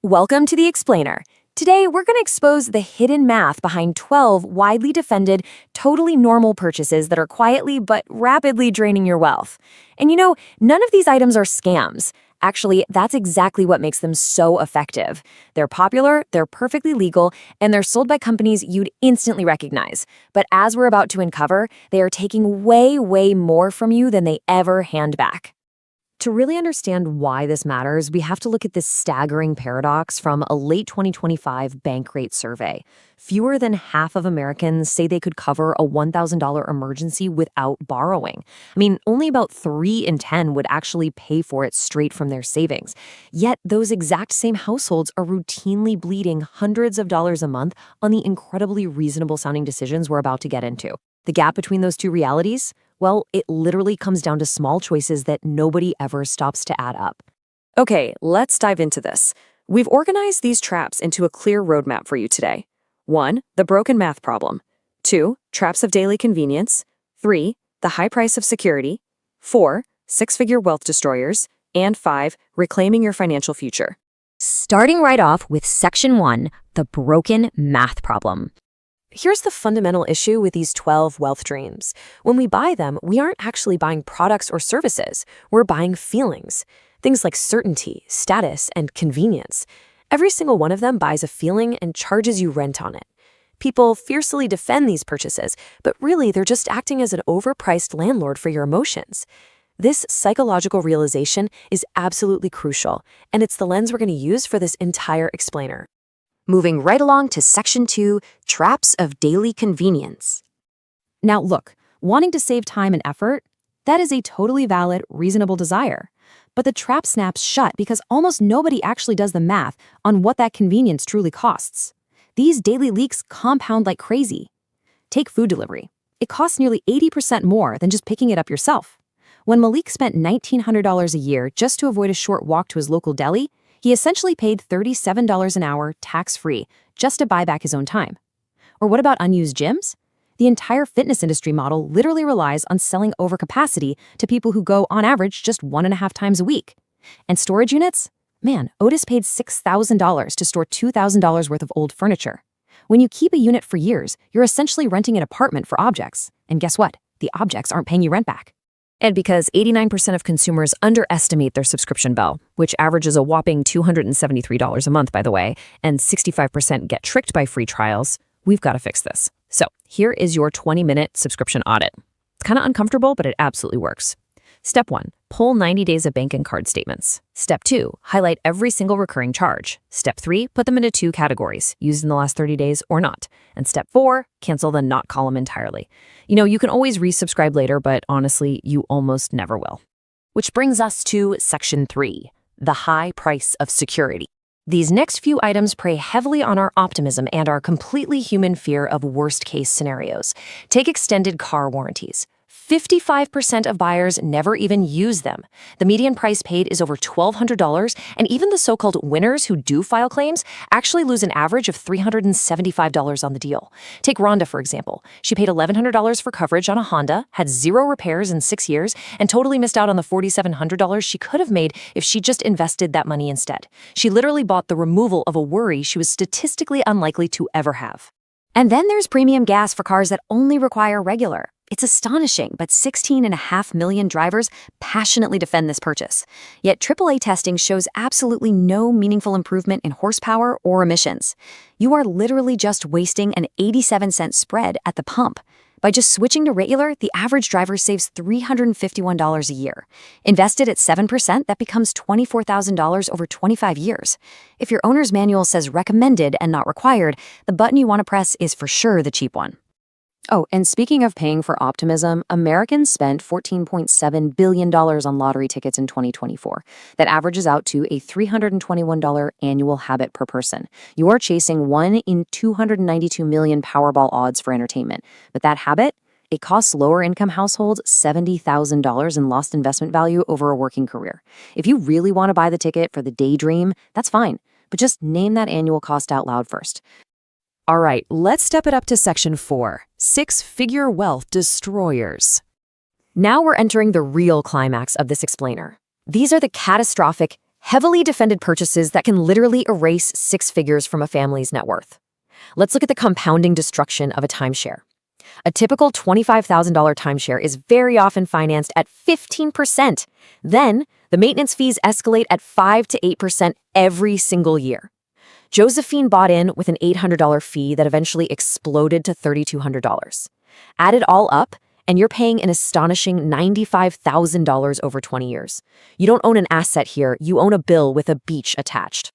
Welcome to the Explainer. Today, we're going to expose the hidden math behind 12 widely defended, totally normal purchases that are quietly but rapidly draining your wealth. And none of these items are scams. Actually, that's exactly what makes them so effective. They're popular, they're perfectly legal, and they're sold by companies you'd instantly recognize. But as we're about to uncover, they are taking way more from you than they ever hand back. To really understand why this matters, we have to look at this staggering paradox from a late 2025 Bankrate survey. Fewer than half of Americans say they could cover a $1,000 emergency without borrowing. Only about 3 in 10 would actually pay for it straight from their savings. Yet those exact same households are routinely bleeding hundreds of dollars a month on the incredibly reasonable sounding decisions we're about to get into. The gap between those two realities? Well, it literally comes down to small choices that nobody ever stops to add up. Okay, let's dive into this. We've organized these traps into a clear roadmap for you today. 1. The broken math problem. 2. Traps of daily convenience. 3. The high price of security. 4. Six-figure wealth destroyers. And 5. Reclaiming your financial future. Starting right off with Section 1, the broken math problem. Here's the fundamental issue with these 12 wealth dreams. When we buy them, we aren't actually buying products or services. We're buying feelings. Things like certainty, status, and convenience. Every single one of them buys a feeling and charges you rent on it. People fiercely defend these purchases, but really they're just acting as an overpriced landlord for your emotions. This psychological realization is absolutely crucial, and it's the lens we're going to use for this entire explainer. Moving right along to Section 2, Traps of Daily Convenience. Now look, wanting to save time and effort, that is a totally valid, reasonable desire. But the trap snaps shut because almost nobody actually does the math on what that convenience truly costs. These daily leaks compound like crazy. Take food delivery. It costs nearly 80% more than just picking it up yourself. When Malik spent $1,900 a year just to avoid a short walk to his local deli, he essentially paid $37 an hour tax-free just to buy back his own time. Or what about unused gyms? The entire fitness industry model literally relies on selling overcapacity to people who go, on average, just 1.5 times a week. And storage units? Man, Otis paid $6,000 to store $2,000 worth of old furniture. When you keep a unit for years, you're essentially renting an apartment for objects. And guess what? The objects aren't paying you rent back. And because 89% of consumers underestimate their subscription bill, which averages a whopping $273 a month, by the way, and 65% get tricked by free trials, we've got to fix this. So here is your 20-minute subscription audit. It's kind of uncomfortable, but it absolutely works. Step 1, pull 90 days of bank and card statements. Step 2, highlight every single recurring charge. Step 3, put them into 2 categories, used in the last 30 days or not. And step 4, cancel the not column entirely. You can always resubscribe later, but honestly, you almost never will. Which brings us to Section 3, the high price of security. These next few items prey heavily on our optimism and our completely human fear of worst-case scenarios. Take extended car warranties. 55% of buyers never even use them. The median price paid is over $1,200, and even the so-called winners who do file claims actually lose an average of $375 on the deal. Take Rhonda, for example. She paid $1,100 for coverage on a Honda, had 0 repairs in 6 years, and totally missed out on the $4,700 she could have made if she just invested that money instead. She literally bought the removal of a worry she was statistically unlikely to ever have. And then there's premium gas for cars that only require regular. It's astonishing, but 16.5 million drivers passionately defend this purchase. Yet AAA testing shows absolutely no meaningful improvement in horsepower or emissions. You are literally just wasting an 87-cent spread at the pump. By just switching to regular, the average driver saves $351 a year. Invested at 7%, that becomes $24,000 over 25 years. If your owner's manual says recommended and not required, the button you want to press is for sure the cheap one. Oh, and speaking of paying for optimism, Americans spent $14.7 billion on lottery tickets in 2024. That averages out to a $321 annual habit per person. You are chasing 1 in 292 million Powerball odds for entertainment. But that habit? It costs lower-income households $70,000 in lost investment value over a working career. If you really want to buy the ticket for the daydream, that's fine. But just name that annual cost out loud first. All right, let's step it up to Section 4, Six-Figure Wealth Destroyers. Now we're entering the real climax of this explainer. These are the catastrophic, Heavily defended purchases that can literally erase six figures from a family's net worth. Let's look at the compounding destruction of a timeshare. A typical $25,000 timeshare is very often financed at 15%. Then, the maintenance fees escalate at 5 to 8% every single year. Josephine bought in with an $800 fee that eventually exploded to $3,200. Add it all up, and you're paying an astonishing $95,000 over 20 years. You don't own an asset here, you own a bill with a beach attached.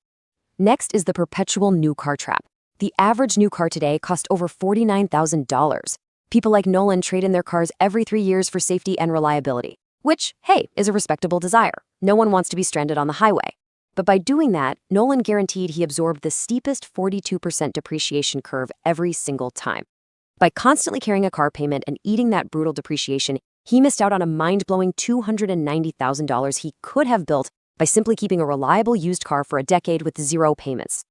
Next is the perpetual new car trap. The average new car today costs over $49,000. People like Nolan trade in their cars every 3 years for safety and reliability, which, hey, is a respectable desire. No one wants to be stranded on the highway. But by doing that, Nolan guaranteed he absorbed the steepest 42% depreciation curve every single time. By constantly carrying a car payment and eating that brutal depreciation, he missed out on a mind-blowing $290,000 he could have built by simply keeping a reliable used car for a decade with zero payments.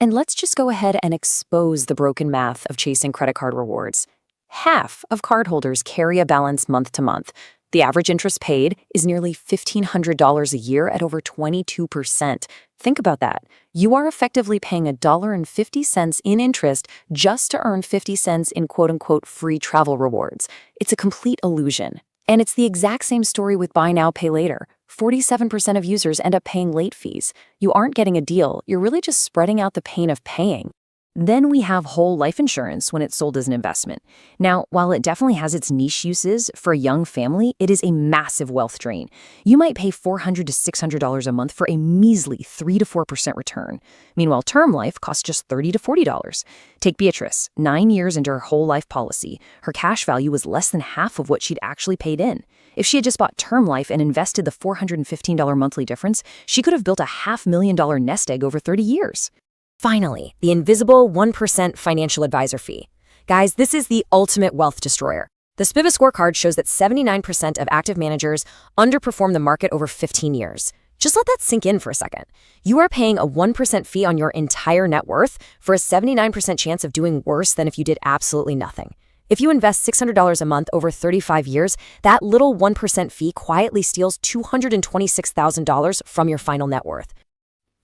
And let's just go ahead and expose the broken math of chasing credit card rewards. Half of cardholders carry a balance month to month. The average interest paid is nearly $1,500 a year at over 22%. Think about that. You are effectively paying $1.50 in interest just to earn 50 cents in quote-unquote free travel rewards. It's a complete illusion. And it's the exact same story with buy now, pay later. 47% of users end up paying late fees. You aren't getting a deal, you're really just spreading out the pain of paying. Then we have whole life insurance when it's sold as an investment. Now, while it definitely has its niche uses, for a young family, it is a massive wealth drain. You might pay $400 to $600 a month for a measly 3 to 4% return. Meanwhile, term life costs just $30 to $40. Take Beatrice, 9 years into her whole life policy. Her cash value was less than half of what she'd actually paid in. If she had just bought term life and invested the $415 monthly difference, she could have built a $500,000 nest egg over 30 years. Finally, the invisible 1% financial advisor fee. Guys, this is the ultimate wealth destroyer. The SPIVA scorecard shows that 79% of active managers underperform the market over 15 years. Just let that sink in for a second. You are paying a 1% fee on your entire net worth for a 79% chance of doing worse than if you did absolutely nothing. If you invest $600 a month over 35 years, that little 1% fee quietly steals $226,000 from your final net worth.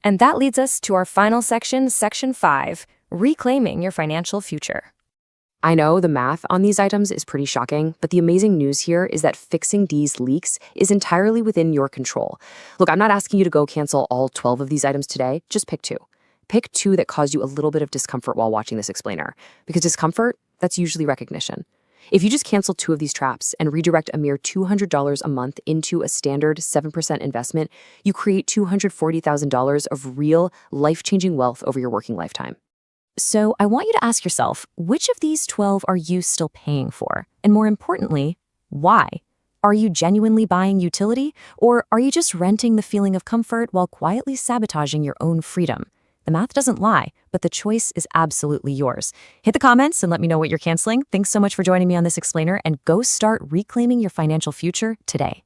And that leads us to our final section, Section 5, Reclaiming Your Financial Future. I know the math on these items is pretty shocking, but the amazing news here is that fixing these leaks is entirely within your control. Look, I'm not asking you to go cancel all 12 of these items today, just pick 2. Pick 2 that cause you a little bit of discomfort while watching this explainer, because discomfort, that's usually recognition. If you just cancel 2 of these traps and redirect a mere $200 a month into a standard 7% investment, you create $240,000 of real, life-changing wealth over your working lifetime. So I want you to ask yourself, which of these 12 are you still paying for? And more importantly, why? Are you genuinely buying utility, or are you just renting the feeling of comfort while quietly sabotaging your own freedom? The math doesn't lie, but the choice is absolutely yours. Hit the comments and let me know what you're canceling. Thanks so much for joining me on this explainer, and go start reclaiming your financial future today.